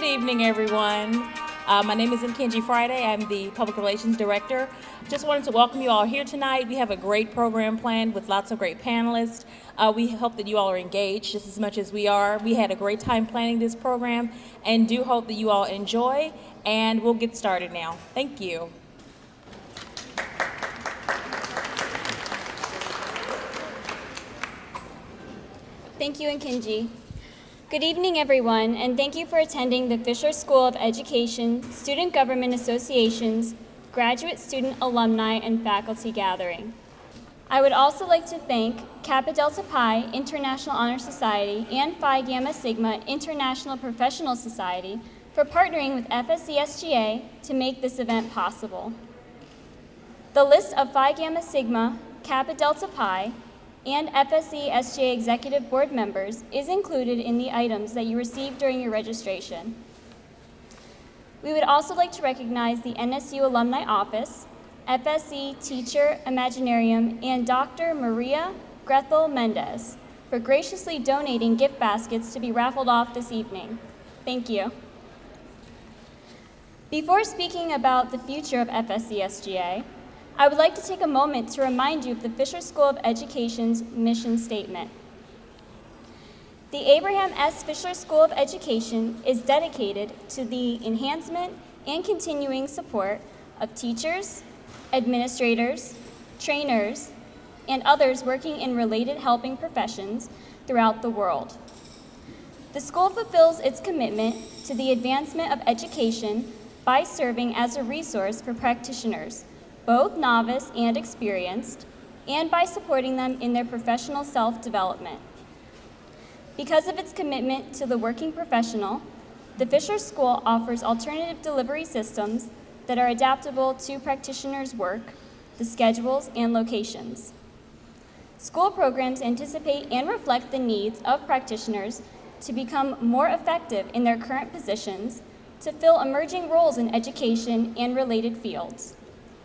Good evening, everyone. My name is Nkenge Friday. I'm the Public Relations Director. Just wanted to welcome you all here tonight. We have a great program planned with lots of great panelists. We hope that you all are engaged just as much as we are. We had a great time planning this program and do hope that you all enjoy, and we'll get started now. Thank you. Thank you, Kenji. Good evening, everyone, and thank you for attending the Fischler School of Education Student Government Association's Graduate Student Alumni and Faculty Gathering. I would also like to thank Kappa Delta Pi International Honor Society and Phi Gamma Sigma International Professional Society for partnering with FSC-SGA to make this event possible. The list of Phi Gamma Sigma, Kappa Delta Pi, and FSC-SGA Executive Board members is included in the items that you received during your registration. We would also like to recognize the NSU Alumni Office, FSC Teacher Imaginarium, and Dr. Maria Grethel Mendez for graciously donating gift baskets to be raffled off this evening. Thank you. Before speaking about the future of FSC-SGA, I would like to take a moment to remind you of the Fischler School of Education's mission statement. The Abraham S. Fischler School of Education is dedicated to the enhancement and continuing support of teachers, administrators, trainers, and others working in related helping professions throughout the world. The school fulfills its commitment to the advancement of education by serving as a resource for practitioners, both novice and experienced, and by supporting them in their professional self-development. Because of its commitment to the working professional, the Fischler School offers alternative delivery systems that are adaptable to practitioners' work, the schedules, and locations. School programs anticipate and reflect the needs of practitioners to become more effective in their current positions, to fill emerging roles in education and related fields,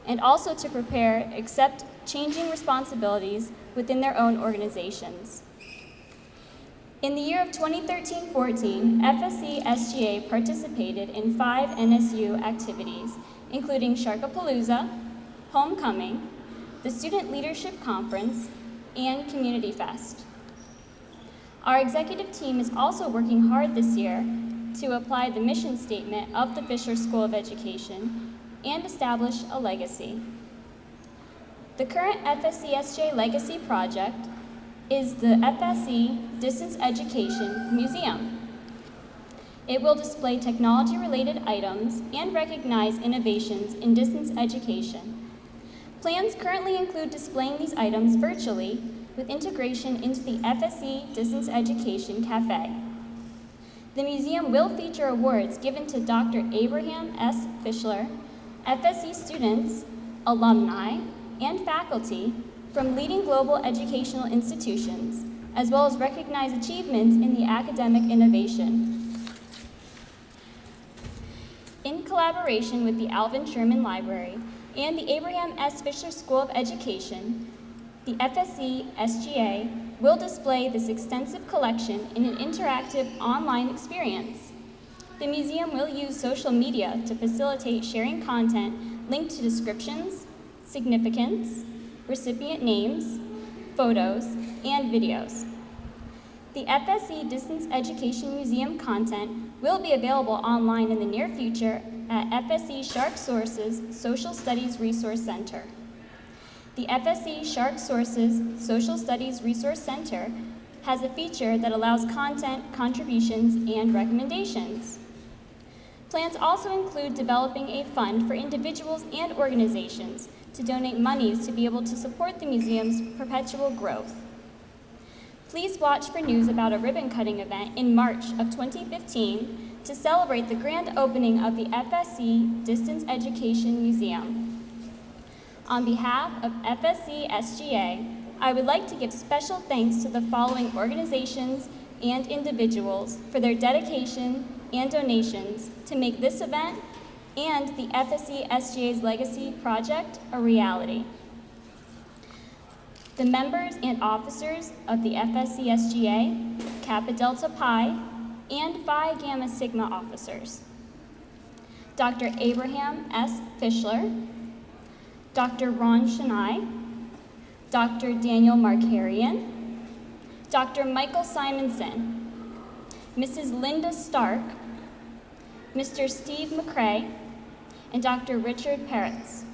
and also to prepare, accept changing responsibilities within their own organizations. In the year of 2013-14, FSC-SGA participated in 5 NSU activities, including Sharkapalooza, Homecoming, the Student Leadership Conference, and Community Fest. Our executive team is also working hard this year to apply the mission statement of the Fischler School of Education and establish a legacy. The current FSC-SGA Legacy Project is the FSC Distance Education Museum. It will display technology-related items and recognize innovations in distance education. Plans currently include displaying these items virtually with integration into the FSC Distance Education Cafe. The museum will feature awards given to Dr. Abraham S. Fischler, FSC students, alumni, and faculty from leading global educational institutions, as well as recognize achievements in the academic innovation. In collaboration with the Alvin Sherman Library and the Abraham S. Fischler School of Education, the FSC-SGA will display this extensive collection in an interactive online experience. The museum will use social media to facilitate sharing content linked to descriptions, significance, recipient names, photos, and videos. The FSC Distance Education Museum content will be available online in the near future at FSC Shark Sources Social Studies Resource Center. The FSC Shark Sources Social Studies Resource Center has a feature that allows content, contributions, and recommendations. Plans also include developing a fund for individuals and organizations to donate monies to be able to support the museum's perpetual growth. Please watch for news about a ribbon-cutting event in March of 2015 to celebrate the grand opening of the FSC Distance Education Museum. On behalf of FSC-SGA, I would like to give special thanks to the following organizations and individuals for their dedication and donations to make this event and the FSC-SGA's Legacy Project a reality. The members and officers of the FSC-SGA, Kappa Delta Pi, and Phi Gamma Sigma officers. Dr. Abraham S. Fischler, Dr. Ron Chennai, Dr. Daniel Makarian, Dr. Michael Simonson, Mrs. Linda Stark, Mr. Steve McCrea, and Dr. Richard Peritz.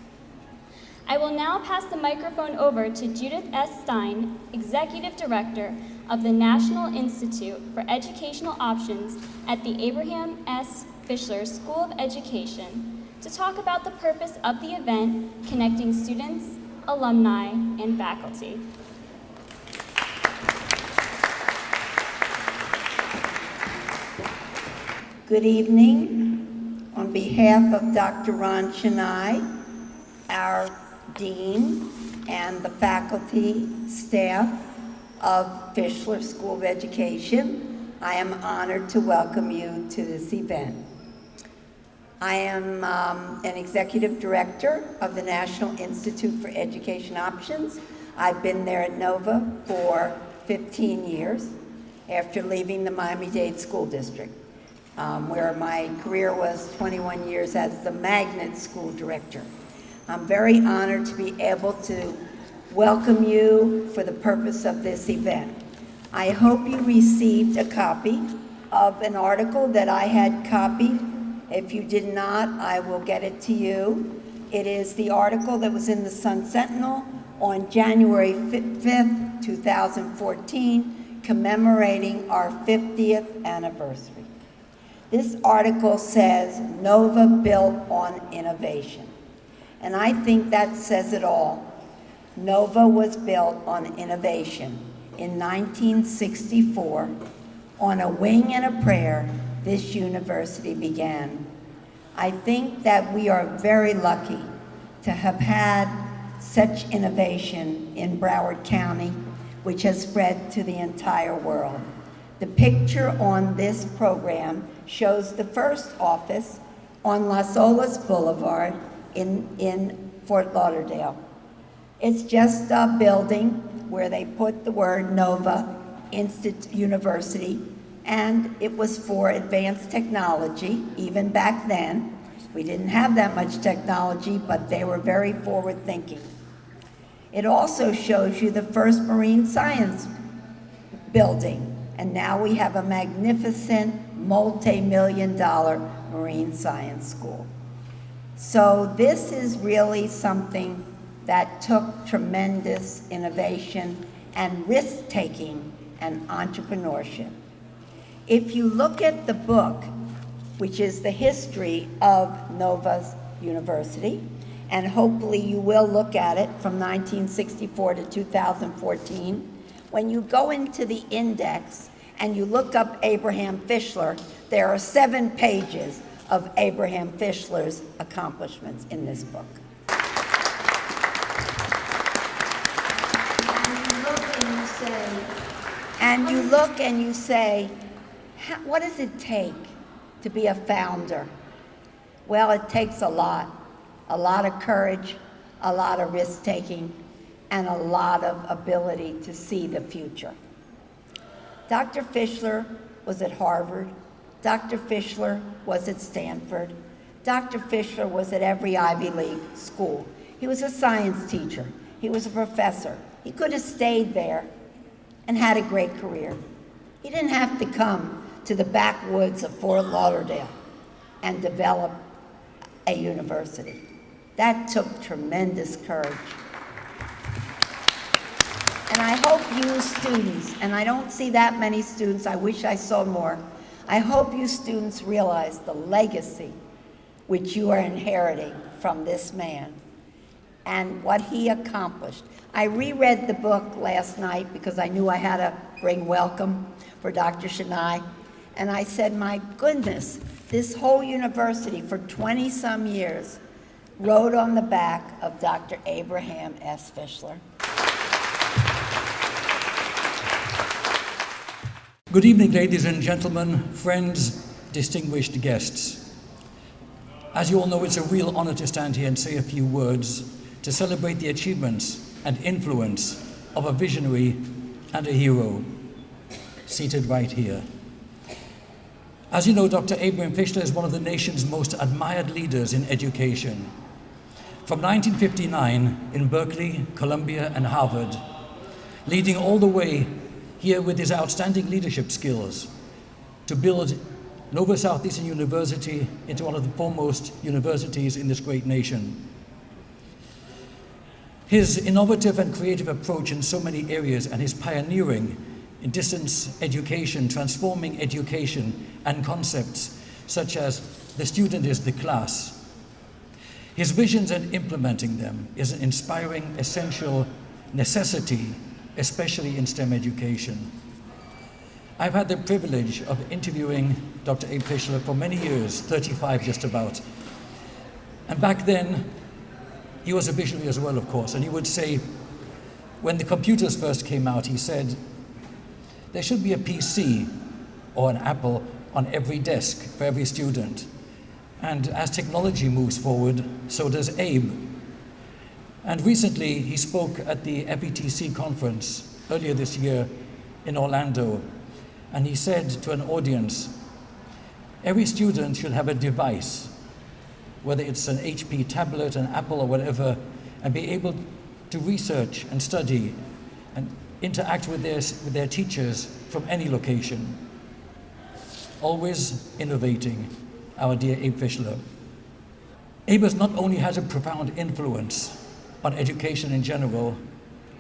I will now pass the microphone over to Judith S. Stein, Executive Director of the National Institute for Educational Options at the Abraham S. Fischler School of Education, to talk about the purpose of the event connecting students, alumni, and faculty. Good evening. On behalf of Dr. Ron Chennai, our Dean, and the faculty, staff of Fischler School of Education, I am honored to welcome you to this event. I am an executive director of the National Institute for Education Options. I've been there at NOVA for 15 years after leaving the Miami-Dade School District, where my career was 21 years as the Magnet School Director. I'm very honored to be able to welcome you for the purpose of this event. I hope you received a copy of an article that I had copied. If you did not, I will get it to you. It is the article that was in the Sun Sentinel on January 5th, 2014, commemorating our 50th anniversary. This article says, NOVA built on innovation. And I think that says it all. NOVA was built on innovation. In 1964, on a wing and a prayer, this university began. I think that we are very lucky to have had such innovation in Broward County, which has spread to the entire world. The picture on this program shows the first office on Las Olas Boulevard in Fort Lauderdale. It's just a building where they put the word NOVA University, and it was for advanced technology. Even back then, we didn't have that much technology, but they were very forward-thinking. It also shows you the first marine science building, and now we have a magnificent multi-million-dollar marine science school. So this is really something that took tremendous innovation and risk-taking and entrepreneurship. If you look at the book, which is the history of NOVA's University, and hopefully you will look at it from 1964 to 2014, when you go into the index and you look up Abraham Fischler, there are 7 pages of Abraham Fischler's accomplishments in this book. And you look and you say, what does it take to be a founder? Well, it takes a lot of courage, a lot of risk-taking, and a lot of ability to see the future. Dr. Fischler was at Harvard. Dr. Fischler was at Stanford. Dr. Fischler was at every Ivy League school. He was a science teacher. He was a professor. He could have stayed there and had a great career. He didn't have to come to the backwoods of Fort Lauderdale and develop a university. That took tremendous courage. And I hope you students, and I don't see that many students, I wish I saw more, I hope you students realize the legacy which you are inheriting from this man and what he accomplished. I reread the book last night because I knew I had to bring welcome for Dr. Chennai, and I said, my goodness, this whole university for 20-some years rode on the back of Dr. Abraham S. Fischler. Good evening, ladies and gentlemen, friends, distinguished guests. As you all know, it's a real honor to stand here and say a few words to celebrate the achievements and influence of a visionary and a hero, seated right here. As you know, Dr. Abraham Fischler is one of the nation's most admired leaders in education. From 1959 in Berkeley, Columbia, and Harvard, leading all the way here with his outstanding leadership skills to build Nova Southeastern University into one of the foremost universities in this great nation. His innovative and creative approach in so many areas and his pioneering in distance education, transforming education and concepts such as the student is the class. His visions and implementing them is an inspiring, essential necessity, especially in STEM education. I've had the privilege of interviewing Dr. Abe Fischler for many years, 35 just about. And back then, he was a visionary as well, of course, and he would say, when the computers first came out, he said, there should be a PC or an Apple on every desk for every student. And as technology moves forward, so does Abe. And recently, he spoke at the FETC conference earlier this year in Orlando, and he said to an audience, every student should have a device, whether it's an HP tablet, an Apple, or whatever, and be able to research and study and interact with their teachers from any location. Always innovating, our dear Abe Fischler. Abe has not only had a profound influence on education in general,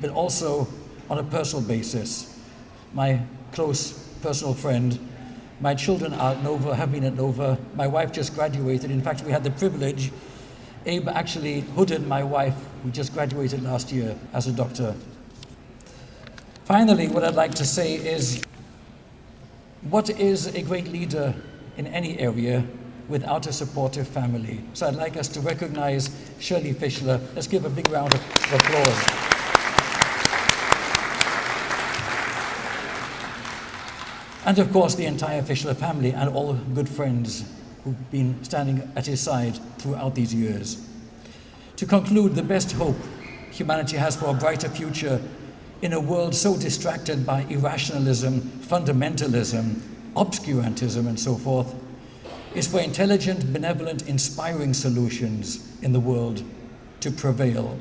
but also on a personal basis. My close personal friend, my children are at Nova, have been at Nova. My wife just graduated. In fact, we had the privilege. Abe actually hooded my wife, who just graduated last year as a doctor. Finally, what I'd like to say is, what is a great leader in any area without a supportive family? So I'd like us to recognize Shirley Fischler. Let's give a big round of applause. And of course, the entire Fischler family and all good friends who've been standing at his side throughout these years. To conclude, the best hope humanity has for a brighter future in a world so distracted by irrationalism, fundamentalism, obscurantism, and so forth, is for intelligent, benevolent, inspiring solutions in the world to prevail.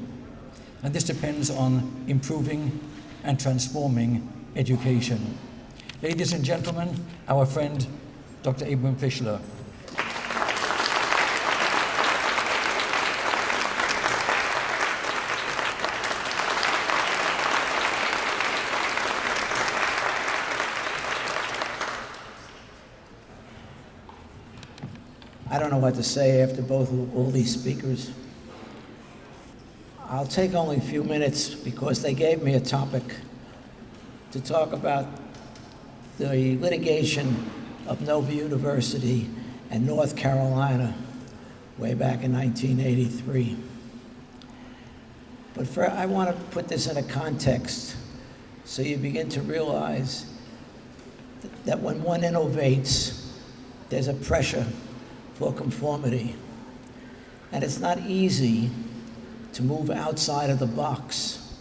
And this depends on improving and transforming education. Ladies and gentlemen, our friend, Dr. Abraham Fischler. I don't know what to say after all these speakers. I'll take only a few minutes because they gave me a topic to talk about the litigation of Nova University and North Carolina way back in 1983. But I want to put this in a context so you begin to realize that when one innovates, there's a pressure for conformity. And it's not easy to move outside of the box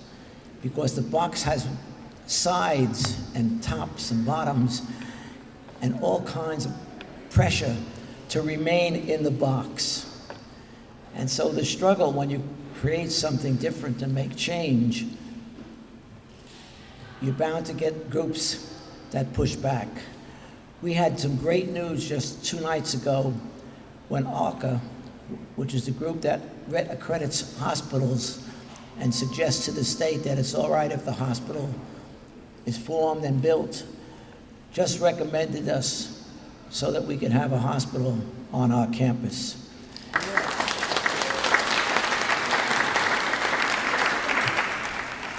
because the box has sides and tops and bottoms and all kinds of pressure to remain in the box. And so the struggle when you create something different and make change, you're bound to get groups that push back. We had some great news just 2 nights ago when ARCA, which is the group that accredits hospitals and suggests to the state that it's all right if the hospital is formed and built, just recommended us so that we could have a hospital on our campus.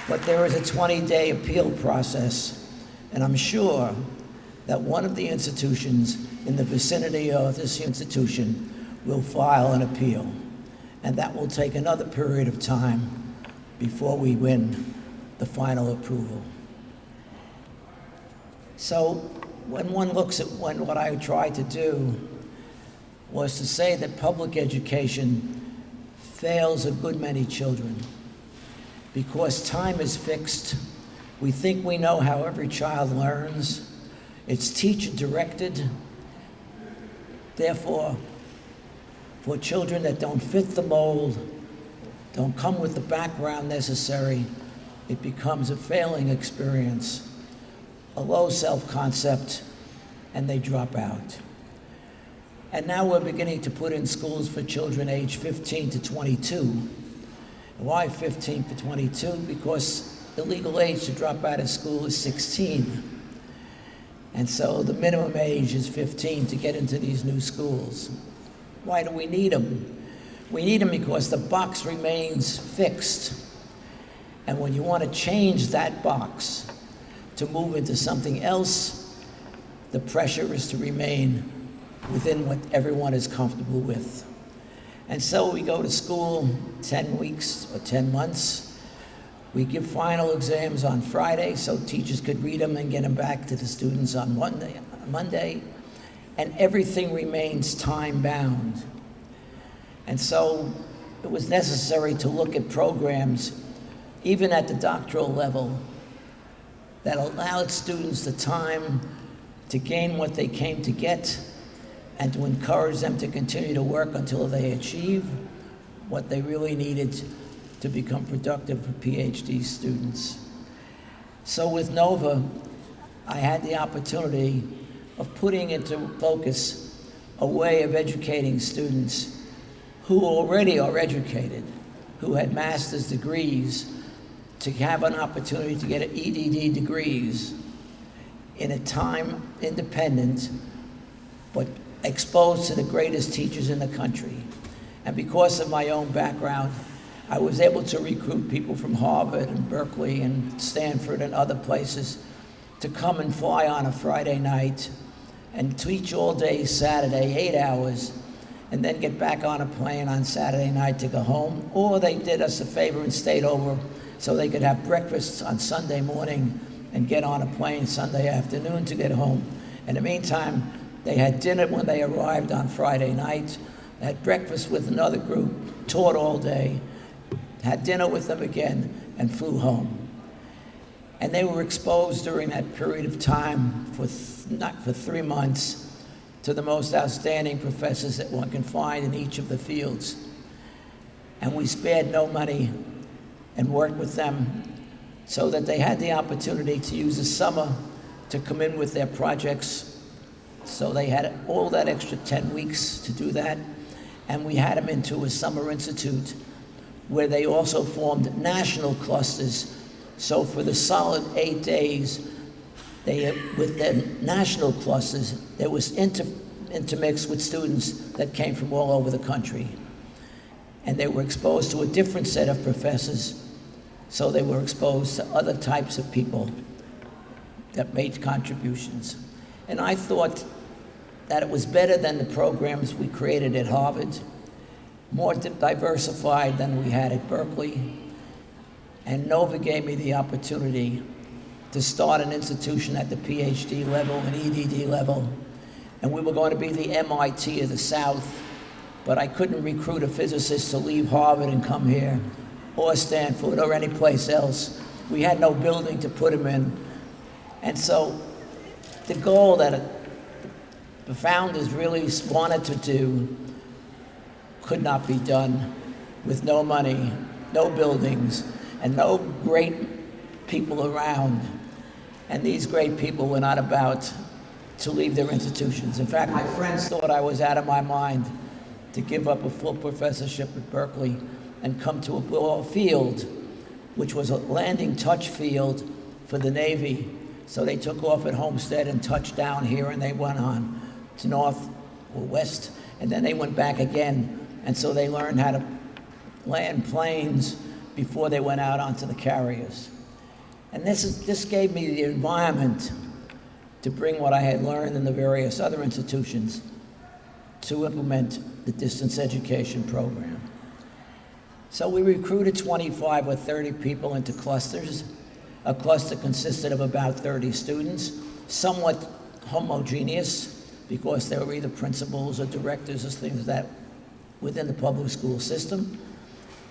But there is a 20-day appeal process, and I'm sure that one of the institutions in the vicinity of this institution will file an appeal, and that will take another period of time before we win the final approval. So when one looks at what I tried to do was to say that public education fails a good many children because time is fixed. We think we know how every child learns. It's teacher directed. Therefore, for children that don't fit the mold, don't come with the background necessary, it becomes a failing experience, a low self-concept, and they drop out. And now we're beginning to put in schools for children aged 15 to 22. Why 15 to 22? Because the legal age to drop out of school is 16. And so the minimum age is 15 to get into these new schools. Why do we need them? We need them because the box remains fixed. And when you want to change that box to move into something else, the pressure is to remain within what everyone is comfortable with. And so we go to school 10 weeks or 10 months. We give final exams on Friday so teachers could read them and get them back to the students on Monday. And everything remains time-bound. And so it was necessary to look at programs, even at the doctoral level, that allowed students the time to gain what they came to get and to encourage them to continue to work until they achieve what they really needed to become productive PhD students. So with NOVA, I had the opportunity of putting into focus a way of educating students who already are educated, who had master's degrees, to have an opportunity to get EDD degrees in a time independent, but exposed to the greatest teachers in the country. And because of my own background, I was able to recruit people from Harvard and Berkeley and Stanford and other places to come and fly on a Friday night and teach all day Saturday, 8 hours, and then get back on a plane on Saturday night to go home. Or they did us a favor and stayed over so they could have breakfast on Sunday morning and get on a plane Sunday afternoon to get home. In the meantime, they had dinner when they arrived on Friday night, had breakfast with another group, taught all day, had dinner with them again, and flew home. And they were exposed during that period of time for 3 months to the most outstanding professors that one can find in each of the fields. And we spared no money and worked with them so that they had the opportunity to use the summer to come in with their projects. So they had all that extra 10 weeks to do that. And we had them into a summer institute where they also formed national clusters. So for the solid 8 days, with their national clusters, there was intermixed with students that came from all over the country. And they were exposed to a different set of professors, so they were exposed to other types of people that made contributions. And I thought that it was better than the programs we created at Harvard, more diversified than we had at Berkeley. And NOVA gave me the opportunity to start an institution at the PhD level and EDD level. And we were going to be the MIT of the South, but I couldn't recruit a physicist to leave Harvard and come here, or Stanford, or any place else. We had no building to put him in. And so the goal that the founders really wanted to do could not be done with no money, no buildings, and no great people around. And these great people were not about to leave their institutions. In fact, my friends thought I was out of my mind to give up a full professorship at Berkeley and come to a ball field, which was a landing touch field for the Navy. So they took off at Homestead and touched down here, and they went on to north or west, and then they went back again. And so they learned how to land planes before they went out onto the carriers. And this gave me the environment to bring what I had learned in the various other institutions to implement the distance education program. So we recruited 25 or 30 people into clusters. A cluster consisted of about 30 students, somewhat homogeneous because they were either principals or directors or things like that within the public school system.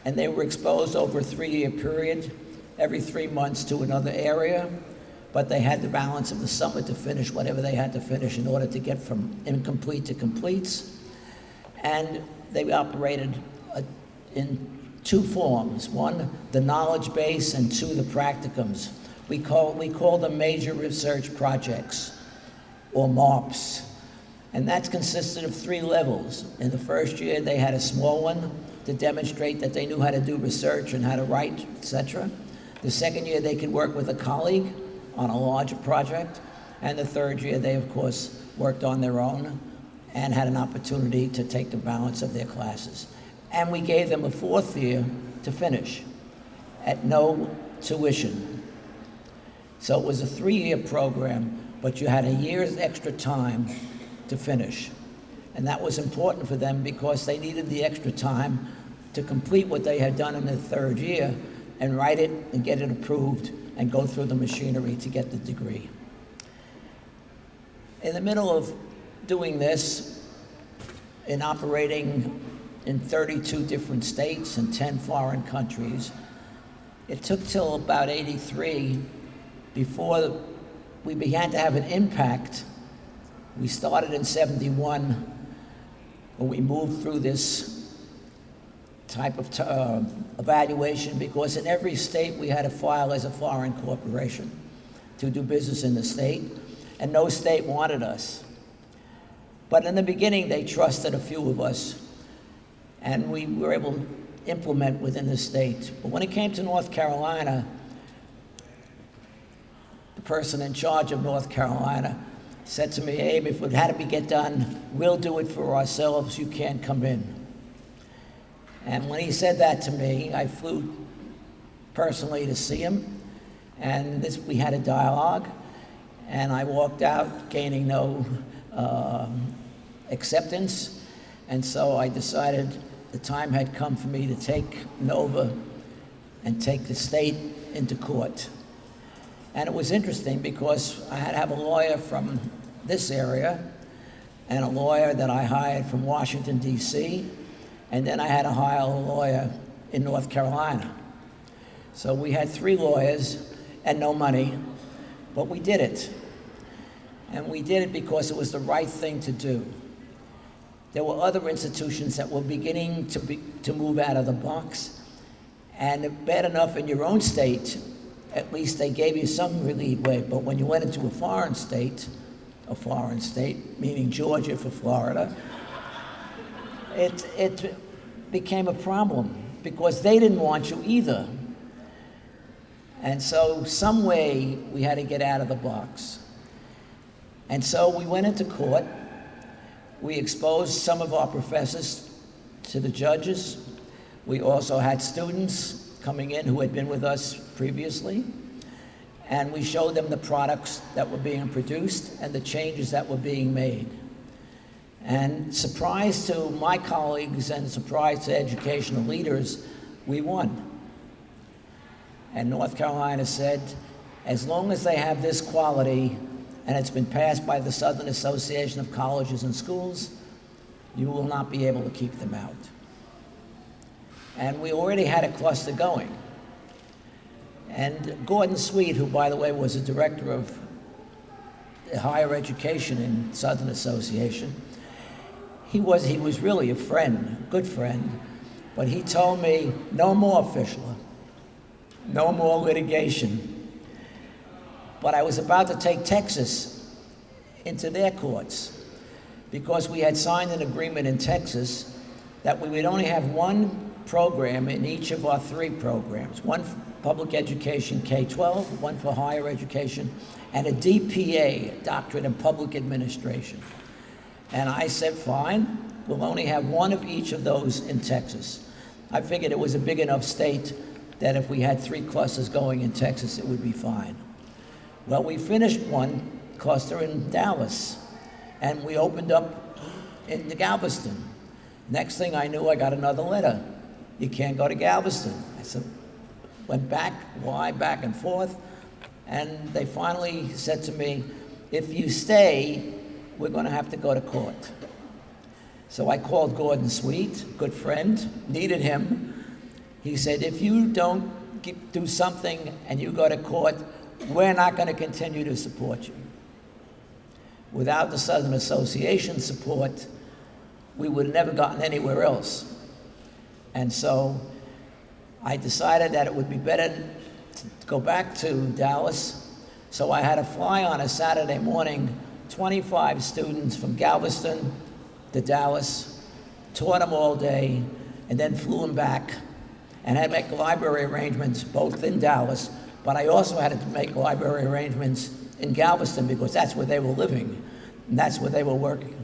And they were exposed over a 3-year period, every 3 months to another area, but they had the balance of the summer to finish whatever they had to finish in order to get from incomplete to completes. And they operated in two forms. One, the knowledge base, and two, the practicums. We call them major research projects, or MARPs. And that's consisted of 3 levels. In the first year, they had a small one to demonstrate that they knew how to do research and how to write, etc. The second year, they could work with a colleague on a larger project. And the third year, they, of course, worked on their own and had an opportunity to take the balance of their classes. And we gave them a 4th year to finish at no tuition. So it was a 3-year program, but you had a year's extra time to finish. And that was important for them because they needed the extra time to complete what they had done in the 3rd year and write it and get it approved and go through the machinery to get the degree. In the middle of doing this, in operating in 32 different states and 10 foreign countries, it took till about '83 before we began to have an impact. We started in '71 when we moved through this type of evaluation, because in every state we had to file as a foreign corporation to do business in the state, and no state wanted us. But in the beginning, they trusted a few of us, and we were able to implement within the state. But when it came to North Carolina, the person in charge of North Carolina said to me, "Abe, if it had to be get done, we'll do it for ourselves, you can't come in." And when he said that to me, I flew personally to see him, and we had a dialogue, and I walked out gaining no acceptance. And so I decided the time had come for me to take Nova and take the state into court. And it was interesting because I had to have a lawyer from this area and a lawyer that I hired from Washington, D.C., and then I had to hire a lawyer in North Carolina. So we had 3 lawyers and no money, but we did it. And we did it because it was the right thing to do. There were other institutions that were beginning to move out of the box, and bad enough in your own state, at least they gave you some leeway, but when you went into a foreign state, meaning Georgia for Florida, it became a problem because they didn't want you either. And so some way we had to get out of the box. And so we went into court. We exposed some of our professors to the judges. We also had students coming in who had been with us previously. And we showed them the products that were being produced and the changes that were being made. And surprise to my colleagues and surprise to educational leaders, we won. And North Carolina said, as long as they have this quality, and it's been passed by the Southern Association of Colleges and Schools, you will not be able to keep them out. And we already had a cluster going. And Gordon Sweet, who, by the way, was the director of higher education in Southern Association, he was really a friend, good friend, but he told me, no more, Fischler, no more litigation. But I was about to take Texas into their courts because we had signed an agreement in Texas that we would only have 1 program in each of our 3 programs, 1 for public education K-12, 1 for higher education, and a DPA, Doctorate in Public Administration. And I said, fine, we'll only have 1 of each of those in Texas. I figured it was a big enough state that if we had 3 clusters going in Texas, it would be fine. Well, we finished 1 cluster in Dallas, and we opened up in Galveston. Next thing I knew, I got another letter. You can't go to Galveston. I said, went back, why, back and forth, and they finally said to me, if you stay, we're going to have to go to court. So I called Gordon Sweet, good friend, needed him. He said, if you don't do something and you go to court, we're not going to continue to support you. Without the Southern Association support, we would have never gotten anywhere else. And so I decided that it would be better to go back to Dallas. So I had to fly on a Saturday morning, 25 students from Galveston to Dallas, taught them all day, and then flew them back, and had to make library arrangements both in Dallas, but I also had to make library arrangements in Galveston because that's where they were living, and that's where they were working.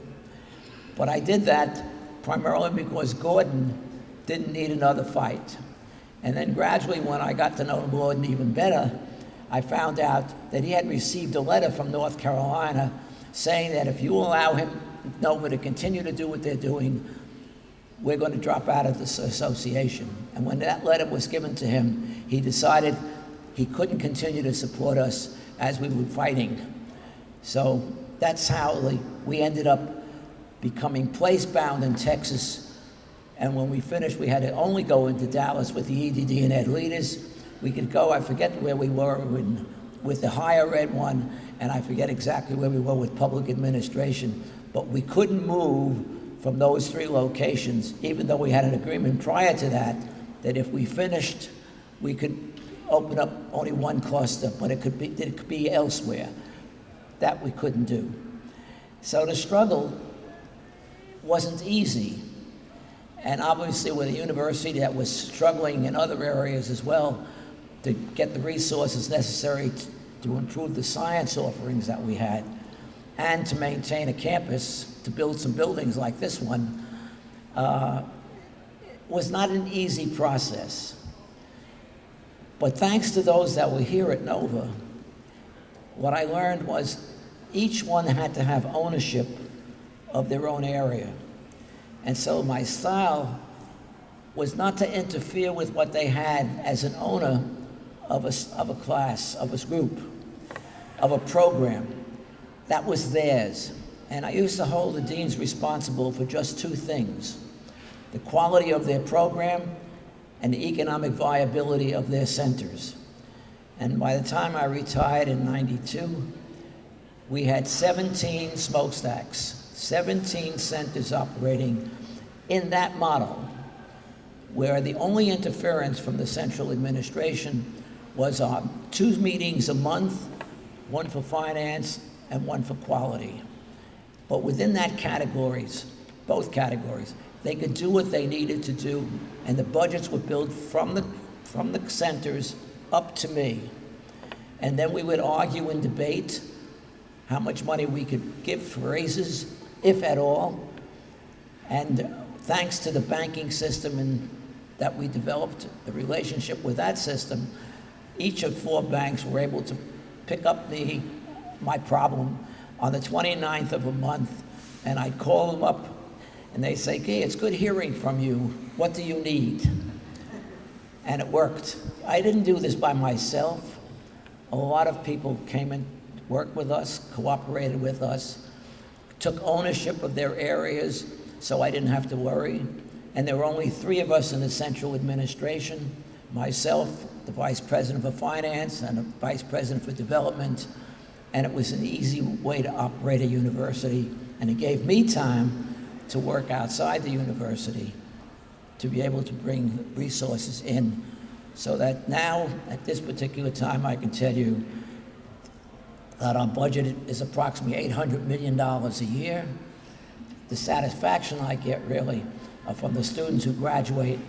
But I did that primarily because Gordon didn't need another fight. And then gradually, when I got to know Gordon even better, I found out that he had received a letter from North Carolina saying that if you allow him, Nova, to continue to do what they're doing, we're going to drop out of this association. And when that letter was given to him, he decided he couldn't continue to support us as we were fighting. So that's how we ended up becoming place-bound in Texas. And when we finished, we had to only go into Dallas with the EDD and Ed leaders. We could go, I forget where we were with the higher ed one, and I forget exactly where we were with public administration, but we couldn't move from those 3 locations, even though we had an agreement prior to that, that if we finished, we could open up only one cluster, but it could be elsewhere. That we couldn't do. So the struggle wasn't easy. And obviously with a university that was struggling in other areas as well to get the resources necessary to improve the science offerings that we had, and to maintain a campus, to build some buildings like this one, was not an easy process. But thanks to those that were here at Nova, what I learned was each one had to have ownership of their own area. And so my style was not to interfere with what they had as an owner of a class, of a group, of a program. That was theirs. And I used to hold the deans responsible for just 2 things: the quality of their program and the economic viability of their centers. And by the time I retired in '92, we had 17 smokestacks, 17 centers operating in that model, where the only interference from the central administration was 2 meetings a month, one for finance and one for quality. But within that categories, both categories, they could do what they needed to do, and the budgets were built from the centers up to me. And then we would argue and debate how much money we could give for raises, if at all. And thanks to the banking system that we developed, the relationship with that system, each of 4 banks were able to pick up my problem on the 29th of a month, and I'd call them up, and they say, "Hey, it's good hearing from you. What do you need?" And it worked. I didn't do this by myself. A lot of people came and worked with us, cooperated with us, took ownership of their areas, so I didn't have to worry. And there were only 3 of us in the central administration: myself, the vice president for finance, and the vice president for development. And it was an easy way to operate a university, and it gave me time to work outside the university to be able to bring resources in, so that now, at this particular time, I can tell you that our budget is approximately $800 million a year. The satisfaction I get really from the students who graduate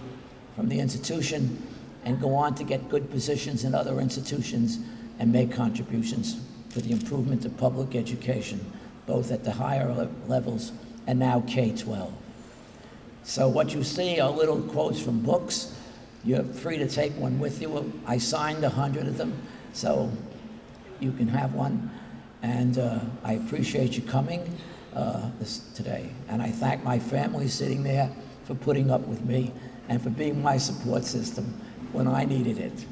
from the institution and go on to get good positions in other institutions and make contributions for the improvement of public education, both at the higher levels and now K-12. So what you see are little quotes from books. You're free to take one with you. I signed 100 of them, so you can have one. And I appreciate you coming today. And I thank my family sitting there for putting up with me and for being my support system when I needed it.